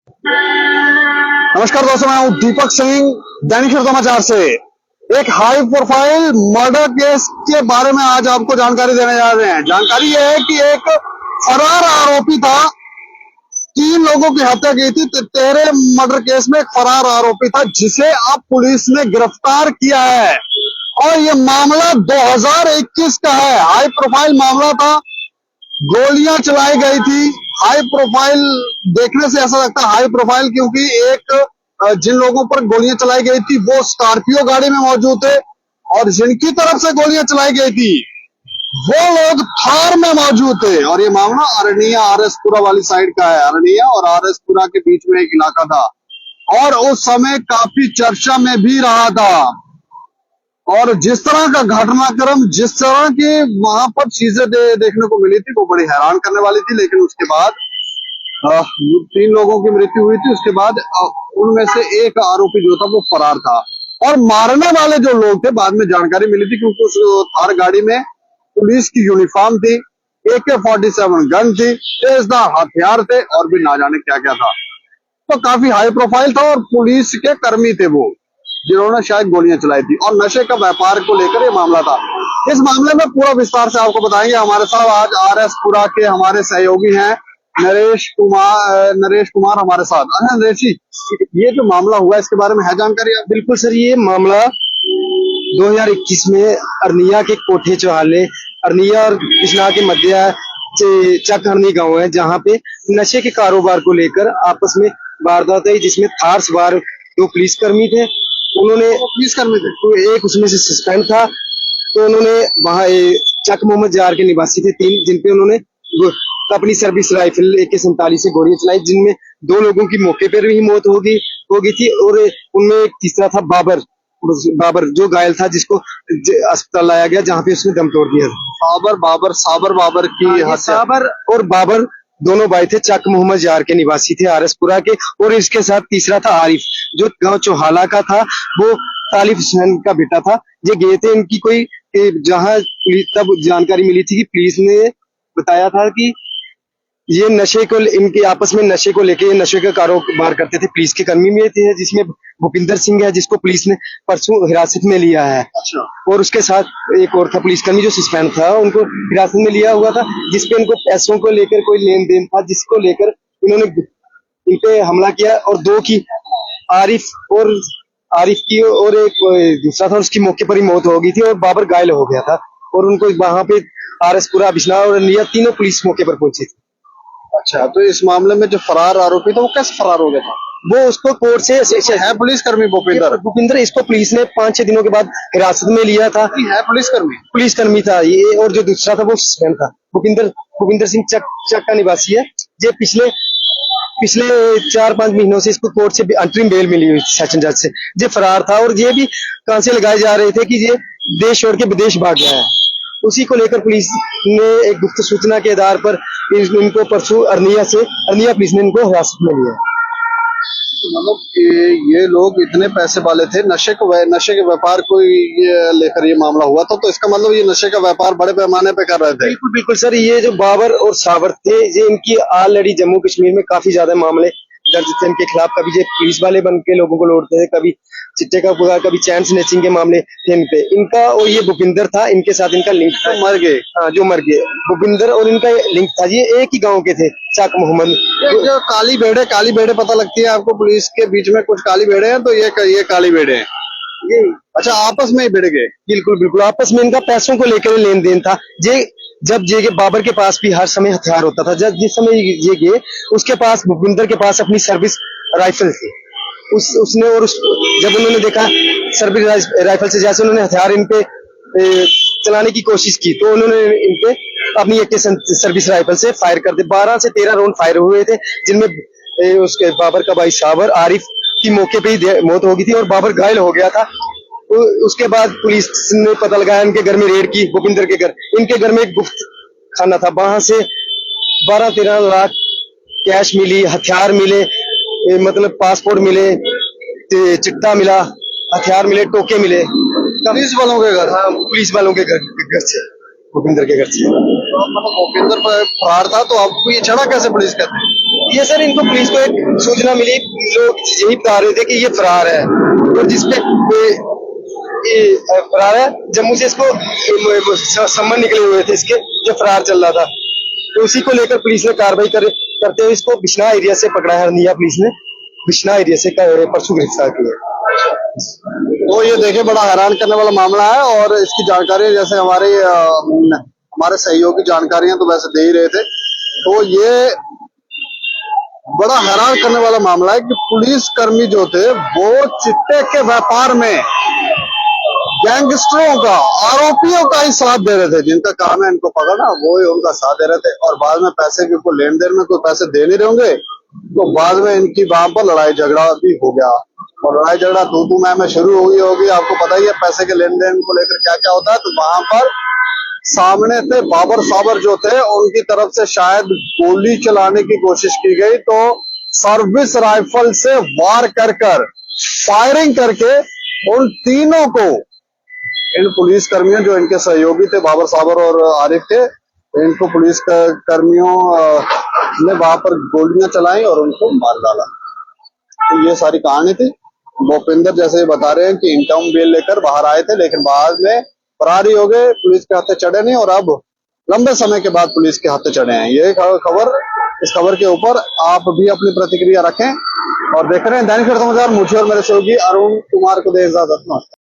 नमस्कार दोस्तों, मैं हूं दीपक सिंह, दैनिक समाचार से। एक हाई प्रोफाइल मर्डर केस के बारे में आज आपको जानकारी देने जा रहे हैं। जानकारी यह है कि एक फरार आरोपी था, 3 लोगों की हत्या की थी। तेरे मर्डर केस में एक फरार आरोपी था जिसे अब पुलिस ने गिरफ्तार किया है और ये मामला 2021 का है। हाई प्रोफाइल मामला था, गोलियां चलाई गई थी। हाई प्रोफाइल देखने से ऐसा लगता है हाई प्रोफाइल, क्योंकि जिन लोगों पर गोलियां चलाई गई थी वो स्कॉर्पियो गाड़ी में मौजूद थे और जिनकी तरफ से गोलियां चलाई गई थी वो लोग थार में मौजूद थे। और ये मामला अरनिया आरएसपुरा वाली साइड का है। अरनिया और आरएसपुरा के बीच में एक इलाका था और उस समय काफी चर्चा में भी रहा था। और जिस तरह का घटनाक्रम, जिस तरह की वहां पर चीजें देखने को मिली थी वो बड़ी हैरान करने वाली थी। लेकिन उसके बाद 3 लोगों की मृत्यु हुई थी। उसके बाद उनमें से एक आरोपी जो था वो फरार था और मारने वाले जो लोग थे बाद में जानकारी मिली थी, क्योंकि उस थार गाड़ी में पुलिस की यूनिफॉर्म थी, AK-47 गन थी, तेजधार हथियार थे और भी ना जाने क्या क्या था। तो काफी हाई प्रोफाइल था और पुलिस के कर्मी थे वो, जिन्होंने शायद गोलियां चलाई थी। और नशे का व्यापार को लेकर ये मामला था। इस मामले में पूरा विस्तार से आपको बताएंगे। हमारे साथ आज आरएसपुरा के हमारे सहयोगी हैं नरेश कुमार हमारे साथ। अच्छा नरेश जी, ये जो मामला हुआ इसके बारे में है जानकारी आप? बिल्कुल सर, ये मामला 2021 में अरनिया के कोठे चौहाले, अरनिया और कृष्णा के मध्य चकहरनी गांव है, जहां पे नशे के कारोबार को लेकर आपस में वारदात हुई, जिसमें थार सवार 2 पुलिसकर्मी थे। उन्होंने पुलिसकर्मी थे तो एक उसमें से सस्पेंड था, तो उन्होंने वहां चक मोहम्मद जार के निवासी थे 3, जिनपे उन्होंने अपनी सर्विस राइफल AK-47 से गोलियां चलाई, जिनमें 2 लोगों की मौके पर ही मौत हो गई थी और उनमें एक तीसरा था बाबर जो घायल था, जिसको अस्पताल लाया गया, जहां पे उसने दम तोड़ दिया था। साबर की साबर और बाबर दोनों भाई थे, चक मोहम्मद जार के निवासी थे आरएसपुरा के। और इसके साथ तीसरा था आरिफ, जो गांव चौहाला का था, वो तालिफ हुसैन का बेटा था। ये गए थे इनकी कोई जहां तब जानकारी मिली थी कि पुलिस ने बताया था कि ये नशे को, इनके आपस में नशे को लेके नशे का कारोबार करते थे। पुलिस के कर्मी में थे, जिसमें भूपिंदर सिंह है, जिसको पुलिस ने परसों हिरासत में लिया है। अच्छा। और उसके साथ एक और था पुलिसकर्मी जो सस्पेंड था, उनको हिरासत में लिया हुआ था, जिसपे इनको पैसों को लेकर कोई लेन देन था, जिसको लेकर इन्होंने इन पे हमला किया। और 2 की आरिफ की और एक दूसरा था, उसकी मौके पर ही मौत हो गई थी और बाबर घायल हो गया था। और उनको वहां पे आरएसपुरा, बिश्नाह और अरनिया तीनों पुलिस मौके पर पहुंची थी। अच्छा, तो इस मामले में जो फरार आरोपी था वो कैसे फरार हो गया था? वो उसको कोर्ट से है पुलिसकर्मी भूपिंदर, इसको पुलिस ने 5-6 दिनों के बाद हिरासत में लिया था। है पुलिसकर्मी था ये, और जो दूसरा था वो सस्पेंड था। भूपिंदर सिंह चक का निवासी है। ये पिछले 4-5 महीनों से इसको कोर्ट से अंतरिम बेल मिली हुई सेशन जज से। ये फरार था और ये भी कहां से लगाए जा रहे थे कि ये देश छोड़ के विदेश भाग गया है। उसी को लेकर पुलिस ने एक गुप्त सूचना के आधार पर इनको परसों अरनिया पुलिस ने इनको हिरासत में लिया। मतलब ये लोग इतने पैसे वाले थे, नशे के व्यापार को लेकर ये मामला हुआ था। तो इसका मतलब ये नशे का व्यापार बड़े पैमाने पे कर रहे थे। बिल्कुल सर, ये जो बाबर और साबर थे, ये इनकी ऑलरेडी जम्मू कश्मीर में काफी ज्यादा मामले दर्ज थे इनके खिलाफ। कभी ये पुलिस वाले बन के लोगों को लौटते थे, कभी चिट्टे का पुकार, कभी चैन स्नैचिंग के मामले थे इन पे। इनका और ये भूपिंदर था, इनके साथ इनका लिंक था। मर गए? हाँ, जो मर गए भूपिंदर और इनका लिंक था। ये एक ही गांव के थे, चक मोहम्मद। जो काली भेड़े पता लगती है आपको, पुलिस के बीच में कुछ काली भेड़े हैं, तो ये काली भेड़े हैं ये। अच्छा, आपस में ही भिड़ गए? बिल्कुल आपस में इनका पैसों को लेकर लेन देन था। जब ये बाबर के पास भी हर समय हथियार होता था। जिस समय ये गए, उसके पास, भूपिंदर के पास अपनी सर्विस राइफल थी। जब उन्होंने देखा सर्विस राइफल से जैसे उन्होंने हथियार इन पे चलाने की कोशिश की, तो उन्होंने इन पे अपनी एक सर्विस राइफल से फायर कर दिए। 12 से 13 राउंड फायर हुए थे, जिनमें उसके बाबर का भाई साबर, आरिफ की मौके पे ही मौत हो गई थी और बाबर घायल हो गया था। तो उसके बाद पुलिस ने पता लगाया, इनके घर में रेड की, भूपिंदर के घर। इनके घर में एक गुप्त खाना था, वहां से 12-13 लाख कैश मिली, हथियार मिले, मतलब पासपोर्ट मिले, चिट्टा मिला, हथियार मिले, टोके मिले। पुलिस वालों के घर? हाँ, पुलिस वालों के घर से, भूपिंदर के घर से। मतलब भूपेंद्र फरार था तो आपको ये चढ़ा कैसे पुलिस कहते हैं? ये सर इनको पुलिस को एक सूचना मिली, लोग यही बता रहे थे कि ये फरार है, और जिसपे ये फरार है। जम्मू से इसको सम्मन निकले हुए थे इसके, जो फरार चल रहा था, तो उसी को लेकर पुलिस ने कार्रवाई करते हुए इसको बिश्नाह एरिया से पकड़ा है। हरनिया पुलिस ने बिश्नाह एरिया से परसों गिरफ्तार किया। तो ये देखिए बड़ा हैरान करने वाला मामला है और इसकी जानकारी जैसे हमारे सहयोगी जानकारियां तो वैसे दे ही रहे थे, तो ये बड़ा हैरान करने वाला मामला है कि पुलिस कर्मी जो थे वो चिट्टे के व्यापार में गैंगस्टरों का, आरोपियों का ही साथ दे रहे थे। जिनका काम है इनको पकड़ना, वो ही उनका साथ दे रहे थे, और बाद में पैसे के कोई लेन देन में कोई पैसे दे नहीं रहे होंगे, तो बाद में इनकी वहां पर लड़ाई झगड़ा भी हो गया, और लड़ाई झगड़ा तू मैं शुरू हुई होगी। आपको पता ही है पैसे के लेन देन को लेकर क्या क्या होता है। तो वहां पर सामने थे बाबर साबर जो थे, उनकी तरफ से शायद गोली चलाने की कोशिश की गई, तो सर्विस राइफल से वार कर फायरिंग करके उन तीनों को, इन पुलिस कर्मियों जो इनके सहयोगी थे बाबर साबर और आरिफ थे, इनको पुलिस कर्मियों ने वहां पर गोलियां चलाई और उनको मार डाला। तो ये सारी कहानी थी। भूपेंद्र जैसे बता रहे हैं कि इनकम बेल लेकर बाहर आए थे, लेकिन बाद में फरार ही हो गए, पुलिस के हाथे चढ़े नहीं, और अब लंबे समय के बाद पुलिस के हाथे चढ़े हैं। ये खबर, इस खबर के ऊपर आप भी अपनी प्रतिक्रिया रखें, और देख रहे हैं दैनिक समाचार। मुझे और मेरे सहयोगी अरुण कुमार को दे इजाजत। नमस्कार।